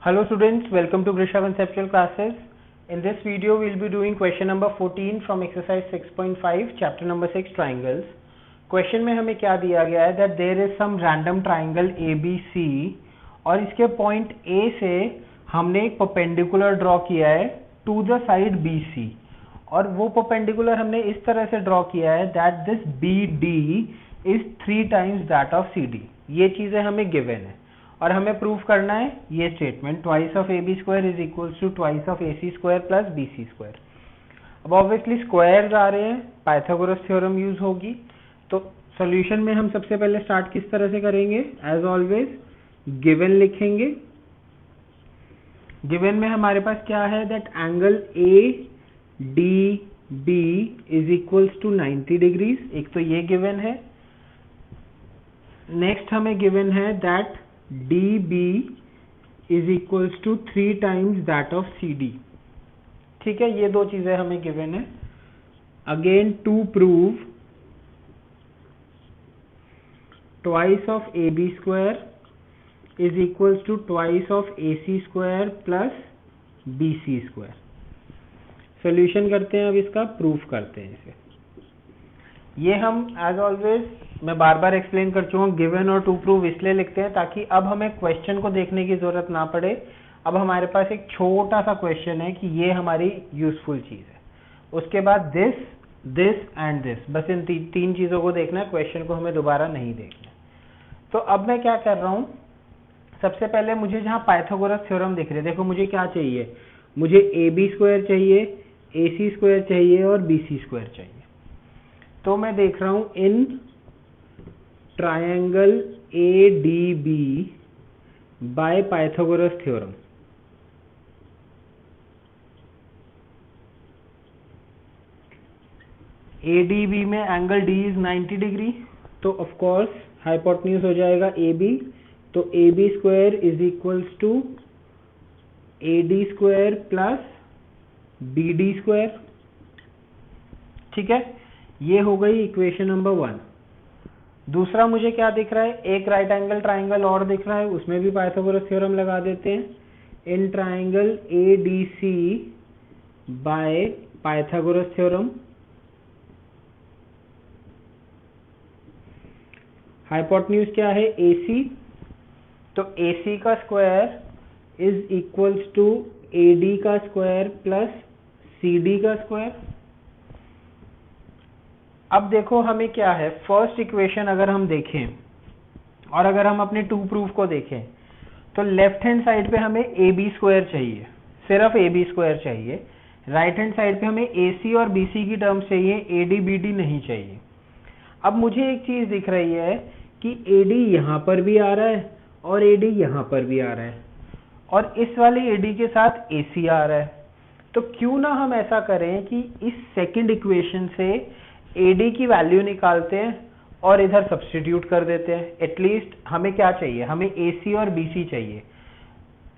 Hello students, welcome to Grisha Conceptual Classes. In this video, we will be doing question number 14 from exercise 6.5, chapter number 6, triangles. Question में हमें क्या दिया गया है that there is some random triangle ABC और इसके point A से हमने एक perpendicular draw किया है to the side BC और वो perpendicular हमने इस तरह से draw किया है that this BD is 3 times that of CD. ये चीज़ें हमें given है और हमें प्रूफ करना है ये statement twice of A B square is equals to twice of A C square plus B C square. अब ऑब्वियसली स्क्वायर्स आ रहे हैं, पाइथागोरस थ्योरम यूज होगी. तो सॉल्यूशन में हम सबसे पहले स्टार्ट किस तरह से करेंगे? एज ऑलवेज गिवन लिखेंगे. गिवन में हमारे पास क्या है that angle A D B is equals to 90 degrees. एक तो ये गिवन है. नेक्स्ट हमें गिवन है that DB is equals to 3 times that of CD. ठीक है, ये दो चीजें हमें गिवन है. Again to prove twice of AB square is equals to twice of AC square plus BC square. Solution करते हैं, अब इसका प्रूफ करते हैं इसे. ये हम एज ऑलवेज मैं बार बार एक्सप्लेन कर चुका हूँ, गिवन और टू प्रूव इसलिए लिखते हैं ताकि अब हमें क्वेश्चन को देखने की जरूरत ना पड़े. अब हमारे पास एक छोटा सा क्वेश्चन है कि ये हमारी यूजफुल चीज है. उसके बाद दिस दिस एंड दिस, बस इन तीन चीजों को देखना है, क्वेश्चन को हमें दोबारा नहीं देखना. तो अब मैं क्या कर रहा हूँ, सबसे पहले मुझे जहाँ पाइथागोरस थ्योरम दिख रहे, देखो मुझे क्या चाहिए, मुझे ए बी स्क्वायर चाहिए, ए सी स्क्वायर चाहिए और बी सी स्क्वायर चाहिए. तो मैं देख रहा हूं in triangle A D B by Pythagoras theorem. A D B में एंगल डी इज 90 डिग्री, तो ऑफ कोर्स हाइपोटेन्यूज हो जाएगा ए बी. तो A B square is equals to A D square plus B D square. ठीक है, ये हो गई इक्वेशन नंबर 1. दूसरा मुझे क्या दिख रहा है, एक राइट एंगल ट्राइंगल और दिख रहा है, उसमें भी पाइथागोरस थ्योरम लगा देते हैं. In triangle A D C by Pythagoras theorem. Hypotenuse क्या है, ए सी. तो ए सी का square is equals to A D का स्क्वायर प्लस सी डी का स्क्वायर. अब देखो हमें क्या है, फर्स्ट इक्वेशन अगर हम देखें और अगर हम अपने टू प्रूफ को देखें तो लेफ्ट हैंड साइड पे हमें ए बी स्क्वायर चाहिए, सिर्फ ए बी स्क्वायर चाहिए. राइट हैंड साइड पे हमें ए सी और बी सी की टर्म्स चाहिए, ए डी बी डी नहीं चाहिए. अब मुझे एक चीज दिख रही है कि ए डी यहां पर भी आ रहा है और ए डी यहां पर भी आ रहा है और इस वाले ए डी के साथ ए सी आ रहा है. तो क्यों ना हम ऐसा करें कि इस सेकेंड इक्वेशन से AD की वैल्यू निकालते हैं और इधर सब्स्टिट्यूट कर देते हैं. एटलीस्ट हमें क्या चाहिए, हमें AC और BC चाहिए.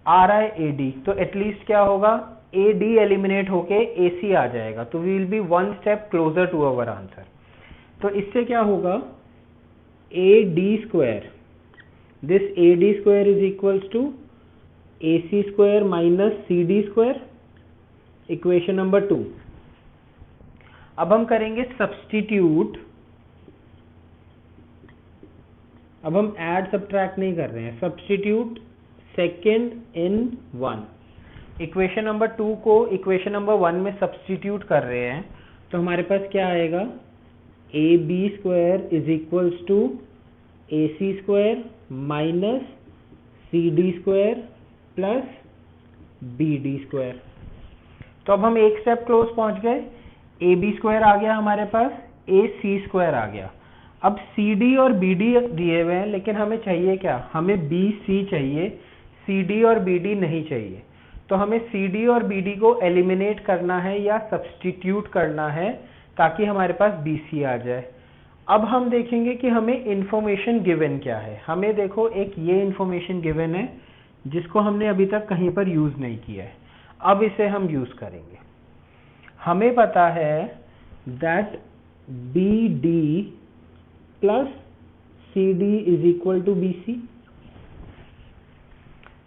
आ रहा है AD, तो एटलीस्ट क्या होगा, AD एलिमिनेट होके AC आ जाएगा. तो we will be one step closer to our answer. तो इससे क्या होगा, AD square, this AD square is equals to AC square minus CD square. Equation number 2. अब हम करेंगे सब्स्टिट्यूट. अब हम ऐड सब्ट्रैक्ट नहीं कर रहे हैं, substitute second in 1. Equation number 2 को इक्वेशन नंबर 1 में सब्स्टिट्यूट कर रहे हैं. तो हमारे पास क्या आएगा, A B square is equals to A C square minus C D square plus B D square. तो अब हम एक स्टेप क्लोज पहुंच गए. ए बी स्क्वायर आ गया हमारे पास, ए सी स्क्वायर आ गया. अब सी डी और बी डी दिए हुए हैं, लेकिन हमें चाहिए क्या, हमें बी सी चाहिए, सी डी और बी डी नहीं चाहिए. तो हमें सी डी और बी डी को एलिमिनेट करना है या सब्स्टिट्यूट करना है ताकि हमारे पास बी सी आ जाए. अब हम देखेंगे कि हमें इंफॉर्मेशन गिवन क्या है. हमें देखो एक ये इंफॉर्मेशन गिवन है जिसको हमने अभी तक कहीं पर यूज नहीं किया है. अब इसे हम यूज करेंगे. हमें पता है that B D plus C D is equal to B C.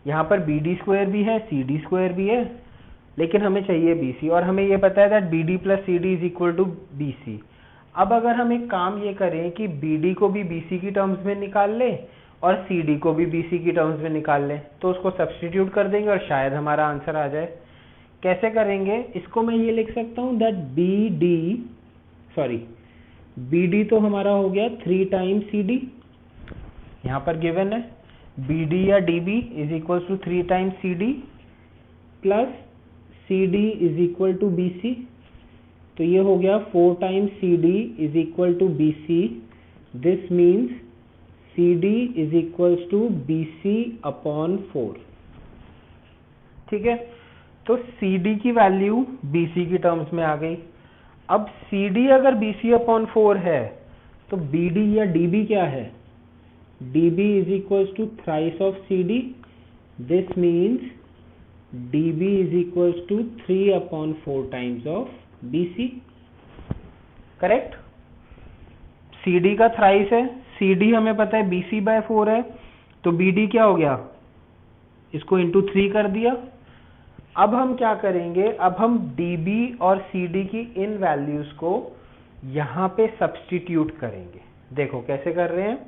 यहाँ पर बी डी स्क्वायर भी है, सी डी स्क्वायर भी है, लेकिन हमें चाहिए बी सी, और हमें ये पता है that B D plus C D is equal to B C. अब अगर हम एक काम ये करें कि बी डी को भी बी सी की टर्म्स में निकाल लें और सी डी को भी बी सी की टर्म्स में निकाल लें, तो उसको सब्सटीट्यूट कर देंगे और शायद हमारा आंसर आ जाए। कैसे करेंगे? इसको मैं ये लिख सकता हूँ दैट बी डी तो हमारा हो गया 3 टाइम्स सी डी, यहाँ पर गिवन है बी डी या D B is equal to 3 times C D plus C D is equal to B C, तो ये हो गया 4 times C D is equal to B C. This means C D is equal to B C upon 4। ठीक है, तो C D की value B C की terms में आ गई। अब सी डी अगर बी सी अपॉन 4 है तो बी डी या डी बी क्या है? D B is equal to thrice of C D. This means D B is equal to 3 upon 4 times of B C. Correct? C D का thrice है, C D हमें पता है B सी bye 4 है, तो B D क्या हो गया? इसको इंटू 3 कर दिया। अब हम क्या करेंगे? अब हम dB और CD की इन वैल्यूज को यहां पे सब्स्टिट्यूट करेंगे। देखो कैसे कर रहे हैं।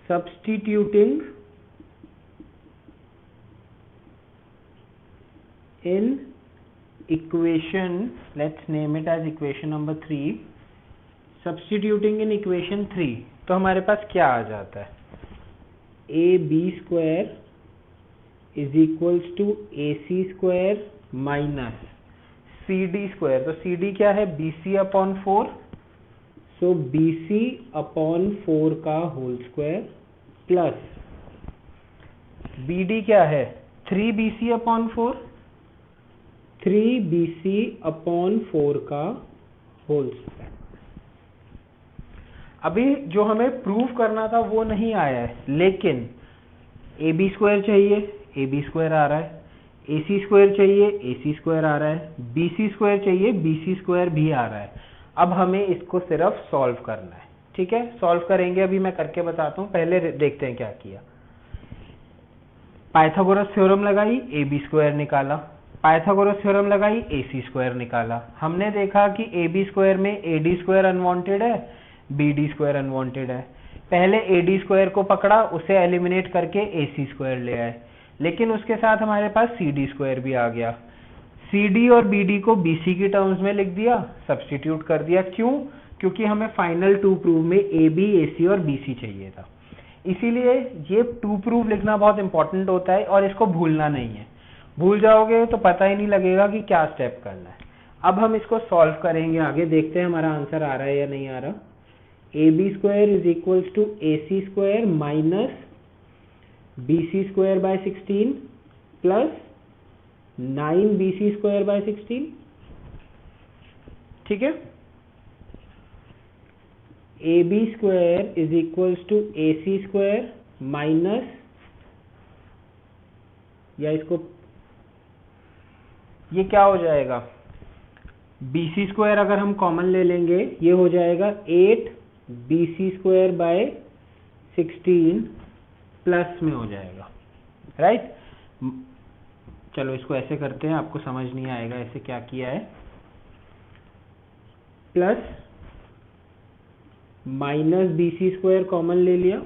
Substituting in equation, let's name it as equation number 3। Substituting in equation 3, तो हमारे पास क्या आ जाता है? A B square is equals to A C square minus C D square. तो सी डी क्या है? B C upon 4, so B C upon 4 का whole square plus B D क्या है? 3 B C upon 4, 3 B C upon 4 का whole square. अभी जो हमें प्रूव करना था वो नहीं आया है, लेकिन ए बी स्क्वायर चाहिए, ए बी स्क्वायर आ रहा है, ए सी स्क्वायर चाहिए, ए सी स्क्वायर आ रहा है, बी सी स्क्वायर चाहिए, बी सी स्क्वायर भी आ रहा है। अब हमें इसको सिर्फ सॉल्व करना है। ठीक है, सॉल्व करेंगे, अभी मैं करके बताता हूँ, पहले देखते हैं क्या किया। पाइथागोरस थ्योरम लगाई, ए बी स्क्वायर निकाला। पाइथागोरस थ्योरम लगाई, ए सी स्क्वायर निकाला। हमने देखा कि ए बी स्क्वायर में ए डी स्क्वायर अनवांटेड है, बी डी स्क्वायर अनवांटेड है। पहले ए डी स्क्वायर को पकड़ा, उसे एलिमिनेट करके ए सी स्क्वायर ले आए, लेकिन उसके साथ हमारे पास सी डी स्क्वायर भी आ गया। सी डी और बी डी को बी सी की टर्म्स में लिख दिया, सब्स्टिट्यूट कर दिया। क्यों? क्योंकि हमें फाइनल 2 प्रूव में ए बी, ए सी और बी सी चाहिए था। इसीलिए ये 2 प्रूव लिखना बहुत इंपॉर्टेंट होता है और इसको भूलना नहीं है। भूल जाओगे तो पता ही नहीं लगेगा कि क्या स्टेप करना है। अब हम इसको सॉल्व करेंगे, आगे देखते हैं हमारा आंसर आ रहा है या नहीं आ रहा। A B square is equals to A C square minus B C square by 16 plus 9 B C square by 16। ठीक है, A B square is equals to A C square minus, या इसको ये क्या हो जाएगा? बी सी स्क्वायर अगर हम कॉमन ले लेंगे, ये हो जाएगा 8 B C square by 16 plus में हो जाएगा। राइट? चलो इसको ऐसे करते हैं, आपको समझ नहीं आएगा ऐसे क्या किया है। Plus minus B C square common ले लिया,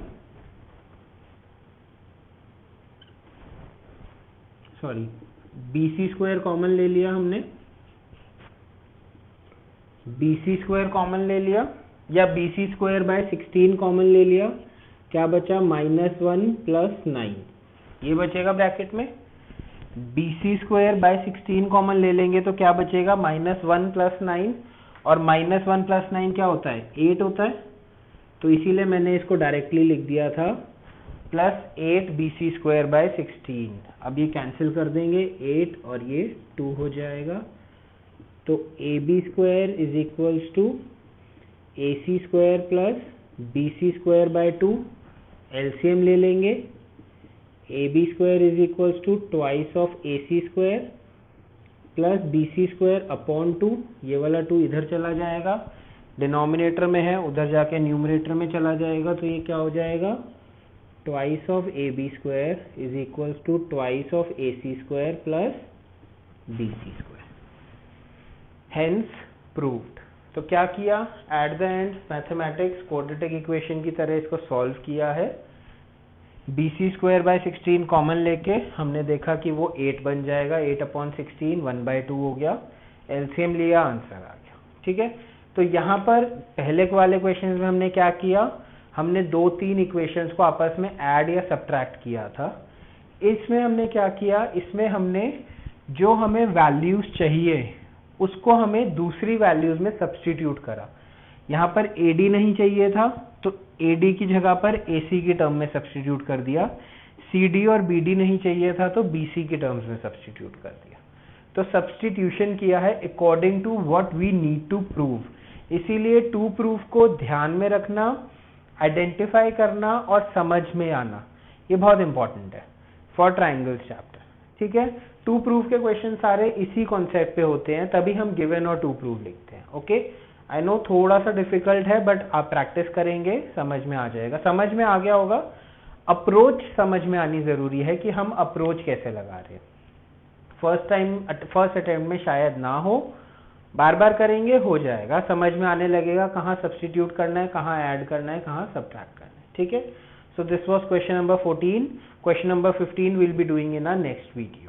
sorry B C square common ले लिया हमने, बी सी स्क्वायर कॉमन ले लिया, या B C square by 16 common ले लिया। क्या बचा? -1 प्लस 9, ये बचेगा ब्रैकेट में। B C square by 16 common ले लेंगे तो क्या बचेगा? -1 प्लस 9, और -1 प्लस 9 क्या होता है? 8 होता है। तो इसीलिए मैंने इसको डायरेक्टली लिख दिया था plus 8 B C square by 16। अब ये कैंसिल कर देंगे, 8 और ये 2 हो जाएगा। तो A B square is equals to A C square plus B C square by 2, LCM ले लेंगे। A B square is equals to twice of A C square plus B C square upon 2, ये वाला 2 इधर चला जाएगा, denominator में है, उधर जाके न्यूमरेटर में चला जाएगा, तो ये क्या हो जाएगा? twice of AB square is equals to twice of AC square plus BC square. Hence proved. तो क्या किया, at the end mathematics quadratic equation की तरह इसको सॉल्व किया है. BC स्क्वायर बाय 16 कॉमन लेके हमने देखा कि वो 8 बन जाएगा. 8/16 1/2 हो गया. एलसीएम लिया, आंसर आ गया. ठीक है. तो यहाँ पर पहले वाले क्वेश्चन में हमने क्या किया, हमने 2-3 इक्वेशंस को आपस में ऐड या सब्ट्रैक्ट किया था. इसमें हमने क्या किया, इसमें हमने जो हमें वैल्यूज चाहिए उसको हमें दूसरी वैल्यूज में सब्स्टिट्यूट करा. यहाँ पर AD नहीं चाहिए था तो AD की जगह पर AC की टर्म में सब्स्टिट्यूट कर दिया. CD और BD नहीं चाहिए था तो BC की टर्म्स में सब्स्टिट्यूट कर दिया. तो सब्स्टिट्यूशन किया है according to what we need to prove. इसीलिए टू प्रूफ को ध्यान में रखना, आइडेंटिफाई करना और समझ में आना, ये बहुत इंपॉर्टेंट है फॉर ट्राइंगल्स चैप्टर. ठीक है. टू प्रूफ के क्वेश्चन सारे इसी कॉन्सेप्ट पे होते हैं, तभी हम गिवन और टू प्रूफ लिखते हैं. ओके. आई नो थोड़ा सा डिफिकल्ट है बट आप प्रैक्टिस करेंगे समझ में आ जाएगा. समझ में आ गया होगा. अप्रोच समझ में आनी जरूरी है कि हम अप्रोच कैसे लगा रहे हैं. फर्स्ट अटेम्प्ट में शायद ना हो, बार बार करेंगे हो जाएगा, समझ में आने लगेगा कहाँ सब्स्टिट्यूट करना है, कहाँ ऐड करना है, कहाँ सब्ट्रैक्ट करना है. ठीक है. So this was question number 14. Question number 15 will be doing in our next video.